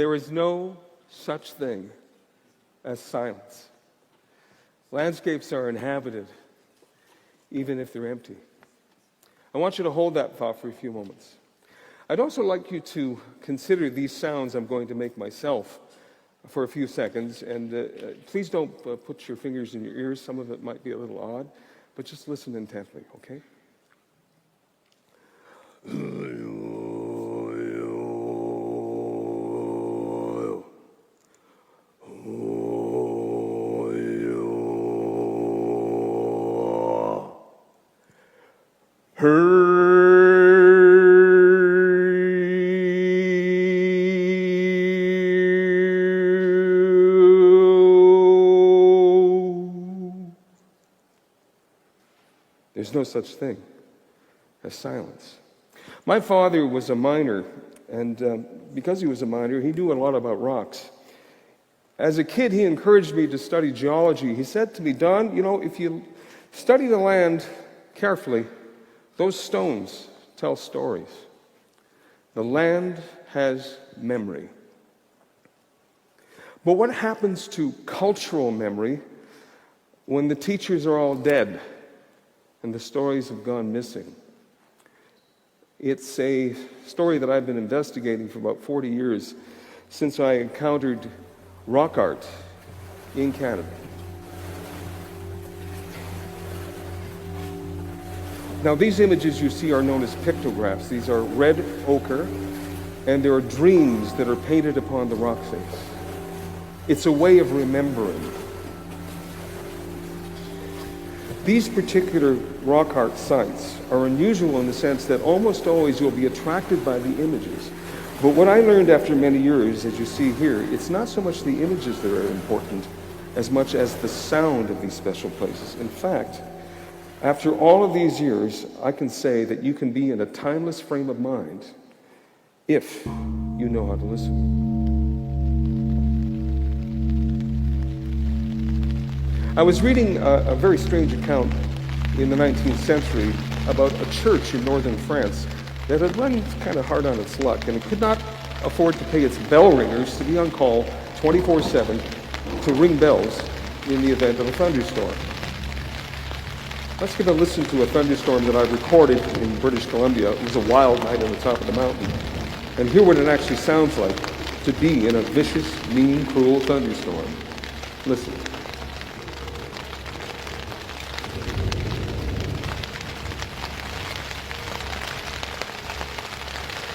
There is no such thing as silence. Landscapes are inhabited, even if they're empty. I want you to hold that thought for a few moments. I'd also like you to consider these sounds I'm going to make myself for a few seconds, and please don't put your fingers in your ears. Some of it might be a little odd, but just listen intently, okay? There's no such thing as silence. My father was a miner, and because he was a miner, he knew a lot about rocks. As a kid, he encouraged me to study geology. He said to me, "Don, you know, if you study the land carefully, those stones tell stories. The land has memory." But what happens to cultural memory when the teachers are all dead and the stories have gone missing? It's a story that I've been investigating for about 40 years, since I encountered rock art in Canada. Now, these images you see are known as pictographs. These are red ochre, and there are dreams that are painted upon the rock face. It's a way of remembering. These particular rock art sites are unusual in the sense that almost always you'll be attracted by the images. But what I learned after many years, as you see here, it's not so much the images that are important as much as the sound of these special places. In fact, after all of these years, I can say that you can be in a timeless frame of mind if you know how to listen. I was reading a very strange account in the 19th century about a church in northern France that had run kind of hard on its luck, and it could not afford to pay its bell ringers to be on call 24/7 to ring bells in the event of a thunderstorm. Let's give a listen to a thunderstorm that I recorded in British Columbia. It was a wild night on the top of the mountain, and hear what it actually sounds like to be in a vicious, mean, cruel thunderstorm. Listen.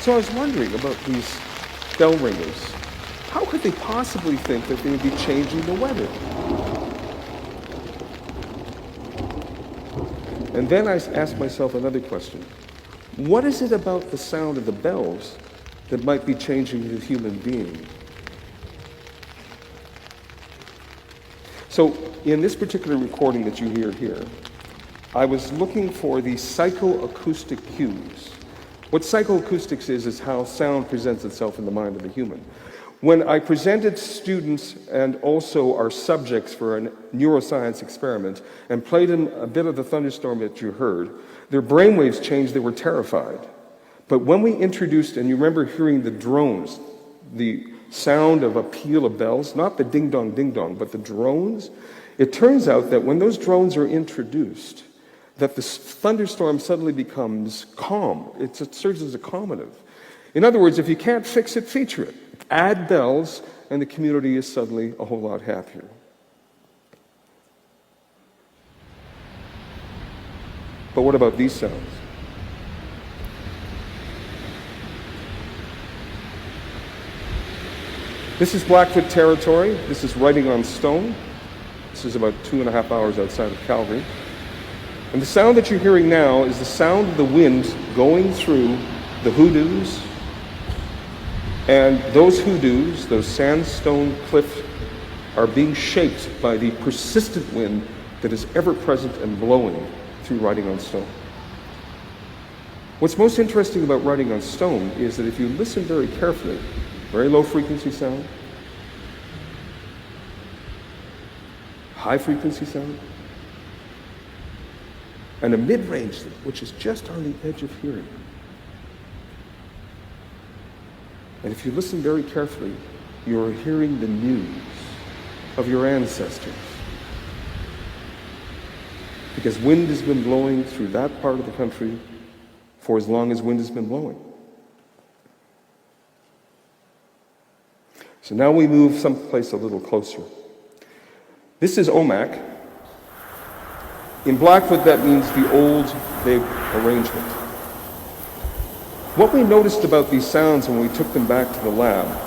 So I was wondering about these bell ringers. How could they possibly think that they would be changing the weather? And then I asked myself another question. What is it about the sound of the bells that might be changing the human being? So in this particular recording that you hear here, I was looking for the psychoacoustic cues. What psychoacoustics is how sound presents itself in the mind of the human. When I presented students and also our subjects for a neuroscience experiment and played them a bit of the thunderstorm that you heard, their brainwaves changed, they were terrified. But when we introduced, and you remember hearing the drones, the sound of a peal of bells, not the ding-dong, but the drones, it turns out that when those drones are introduced, that the thunderstorm suddenly becomes calm. It serves as a calmative. In other words, if you can't fix it, feature it. Add bells, and the community is suddenly a whole lot happier. But what about these sounds? This is Blackfoot territory. This is writing on stone. This is about 2.5 hours outside of Calgary. And the sound that you're hearing now is the sound of the wind going through the hoodoos. And those hoodoos, those sandstone cliffs, are being shaped by the persistent wind that is ever present and blowing through writing on stone. What's most interesting about writing on stone is that if you listen very carefully, very low frequency sound, high frequency sound, and a mid-range which is just on the edge of hearing. And if you listen very carefully, you're hearing the news of your ancestors. Because wind has been blowing through that part of the country for as long as wind has been blowing. So now we move someplace a little closer. This is Omak. In Blackfoot, that means the old big arrangement. What we noticed about these sounds when we took them back to the lab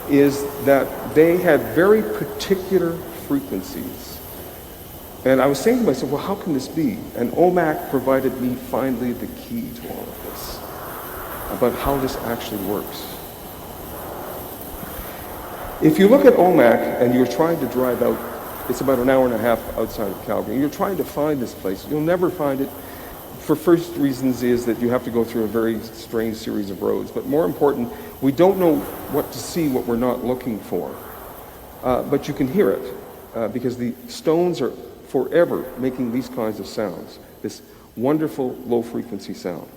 is that they had very particular frequencies. And I was saying to myself, well, how can this be? And Omak provided me finally the key to all of this, about how this actually works. If you look at Omak and you're trying to drive out, it's about an hour and a half outside of Calgary, and you're trying to find this place, you'll never find it. For first reasons is that you have to go through a very strange series of roads, but more important, we don't know what to see, what we're not looking for. But you can hear it, because the stones are forever making these kinds of sounds, this wonderful low-frequency sound.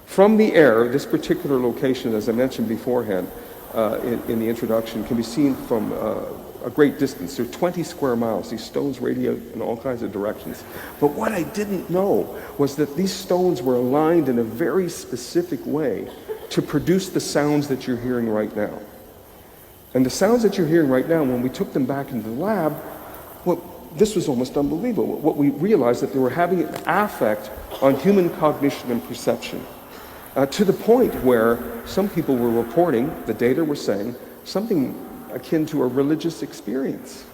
From the air, this particular location, as I mentioned beforehand, in the introduction, can be seen from a great distance. They're 20 square miles. These stones radiate in all kinds of directions. But what I didn't know was that these stones were aligned in a very specific way to produce the sounds that you're hearing right now. And the sounds that you're hearing right now, when we took them back into the lab, well, this was almost unbelievable. What we realized that they were having an affect on human cognition and perception. To the point where some people were reporting, the data were saying, something akin to a religious experience.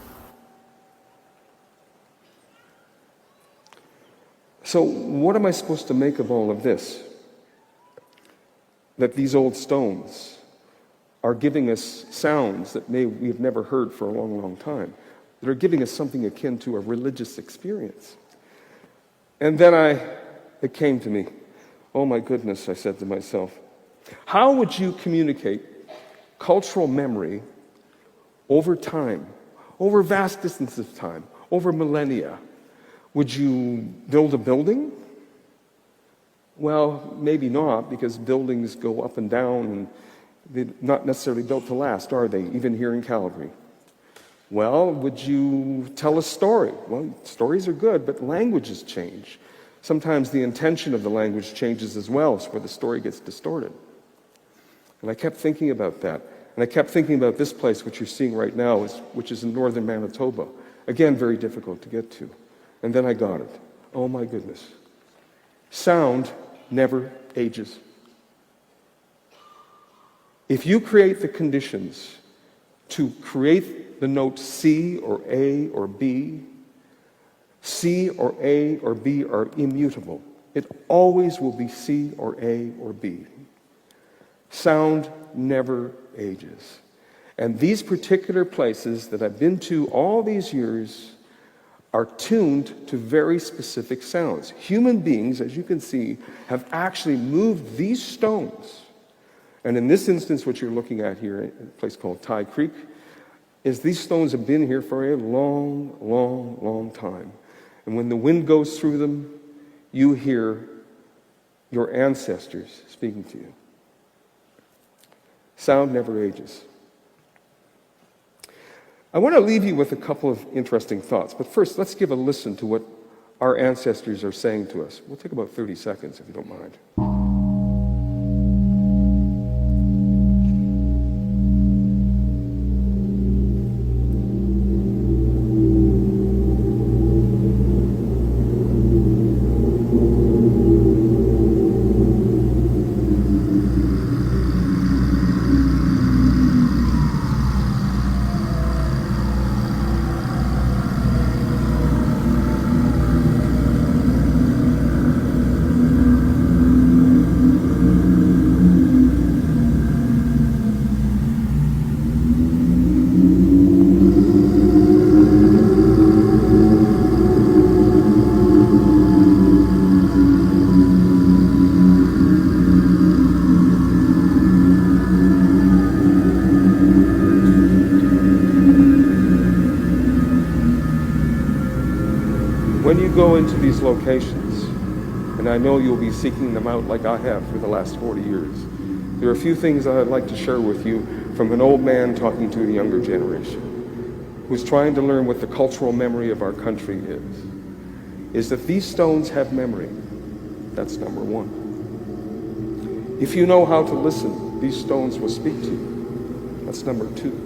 So what am I supposed to make of all of this? That these old stones are giving us sounds that we've never heard for a long, long time, that are giving us something akin to a religious experience. And then it came to me. Oh my goodness, I said to myself, how would you communicate cultural memory over time, over vast distances of time, over millennia? Would you build a building? Well, maybe not, because buildings go up and down, and they're not necessarily built to last, are they, even here in Calgary? Well, would you tell a story? Well, stories are good, but languages change. Sometimes the intention of the language changes as well, so where the story gets distorted. And I kept thinking about that. And I kept thinking about this place, which you're seeing right now, which is in northern Manitoba. Again, very difficult to get to. And then I got it. Oh my goodness. Sound never ages. If you create the conditions to create the note C or A or B, C or A or B are immutable. It always will be C or A or B. Sound never ages. And these particular places that I've been to all these years are tuned to very specific sounds. Human beings, as you can see, have actually moved these stones. And in this instance, what you're looking at here, in a place called Ty Creek, is these stones have been here for a long, long, long time. And when the wind goes through them, you hear your ancestors speaking to you. Sound never ages. I want to leave you with a couple of interesting thoughts, but first, let's give a listen to what our ancestors are saying to us. We'll take about 30 seconds, if you don't mind. When you go into these locations, and I know you'll be seeking them out like I have for the last 40 years, there are a few things that I'd like to share with you from an old man talking to a younger generation who's trying to learn what the cultural memory of our country is that these stones have memory. That's number one. If you know how to listen, these stones will speak to you. That's number two.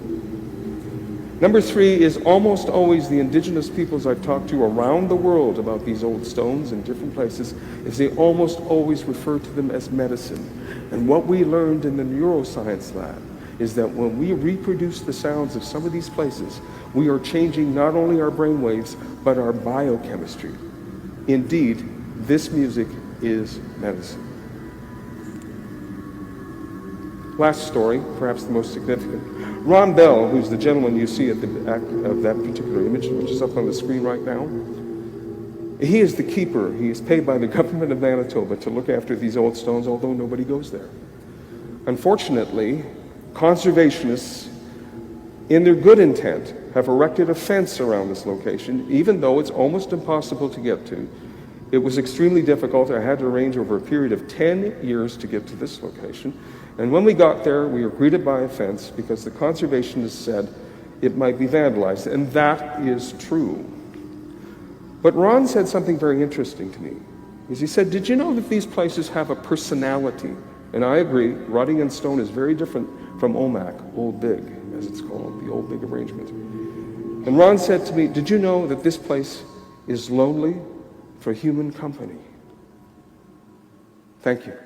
Number three is almost always the indigenous peoples I've talked to around the world about these old stones in different places, is they almost always refer to them as medicine. And what we learned in the neuroscience lab is that when we reproduce the sounds of some of these places, we are changing not only our brain waves, but our biochemistry. Indeed, this music is medicine. Last story, perhaps the most significant. Ron Bell, who's the gentleman you see at the back of that particular image, which is up on the screen right now, he is the keeper. He is paid by the government of Manitoba to look after these old stones, although nobody goes there. Unfortunately, conservationists, in their good intent, have erected a fence around this location, even though it's almost impossible to get to. It was extremely difficult. I had to arrange over a period of 10 years to get to this location. And when we got there, we were greeted by a fence because the conservationists said it might be vandalized, and that is true. But Ron said something very interesting to me. He said, did you know that these places have a personality? And I agree, rotting in stone is very different from OMAC, Old Big, as it's called, the Old Big arrangement. And Ron said to me, did you know that this place is lonely for human company? Thank you.